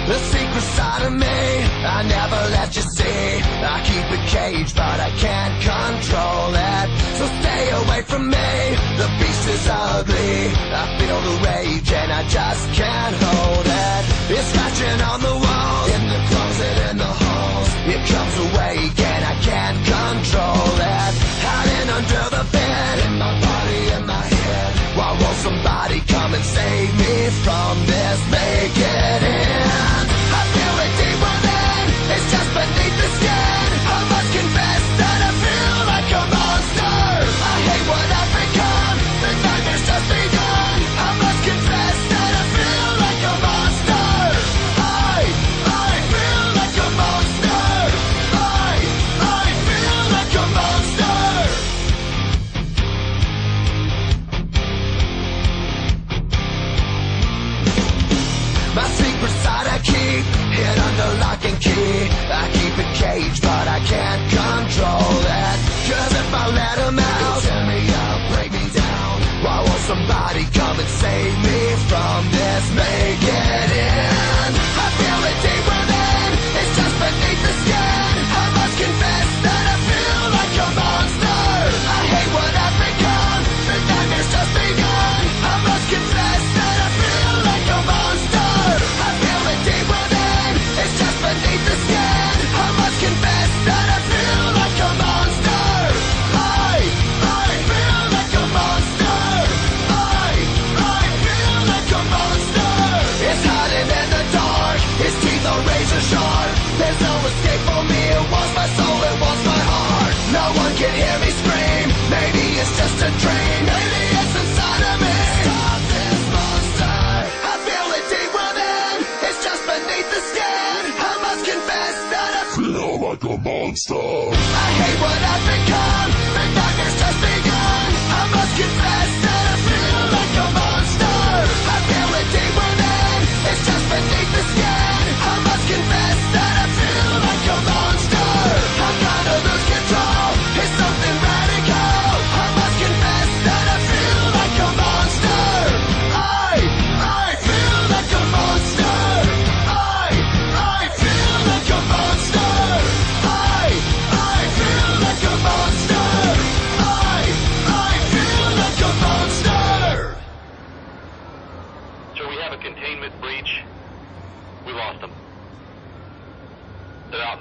The secret side of me I never let you see. I keep it caged but I can't control it. So stay away from me, the beast is ugly. I feel the rage and I just can't hold it. It's scratching on the walls, in the closet, in the halls. It comes awake and I can't control it. Hiding under the bed, in my body, in my head. Why won't somebody come and save me from this? Make it end. I feel it deep within, it's just beneath the skin. I must confess that I feel like a monster. I hate what I've become, the nightmare's just begun. I must confess that I feel like a monster. I feel like a monster. I feel like a monster. My secret side I keep hid under lock and key. I keep it caged but I can't control it. Cause if I let him out, he'll tear me up, break me down. Why won't somebody come and save me from this? Make it end. I feel it deep within, it's just beneath the skin. I must confess that I feel like a monster. I hate what I've become, the nightmare's just begun. I must confess that I feel like a monster. I feel it deep within, it's just beneath the skin. I must confess that I feel like a monster. I feel like a monster. I feel like a monster. It's hiding in the dark, its teeth are razor sharp. There's no escape for me, it wants my soul, it wants my heart. No one can hear me scream, maybe it's just a dream. Maybe it's inside of me. Stop this monster. I feel it deep within, it's just beneath the skin. I must confess that I feel like a monster. I hate what I've become, the nightmare's just begun. I must confess that I feel like a monster. I feel it deep within, it's just beneath the skin. I must confess that I feel like a monster. I'm gonna lose control, it's something radical. I must confess that I feel like a monster. I feel like a monster. I feel like a monster. I feel like a monster. I feel like a monster. So we have a containment breach. We lost them. They're out.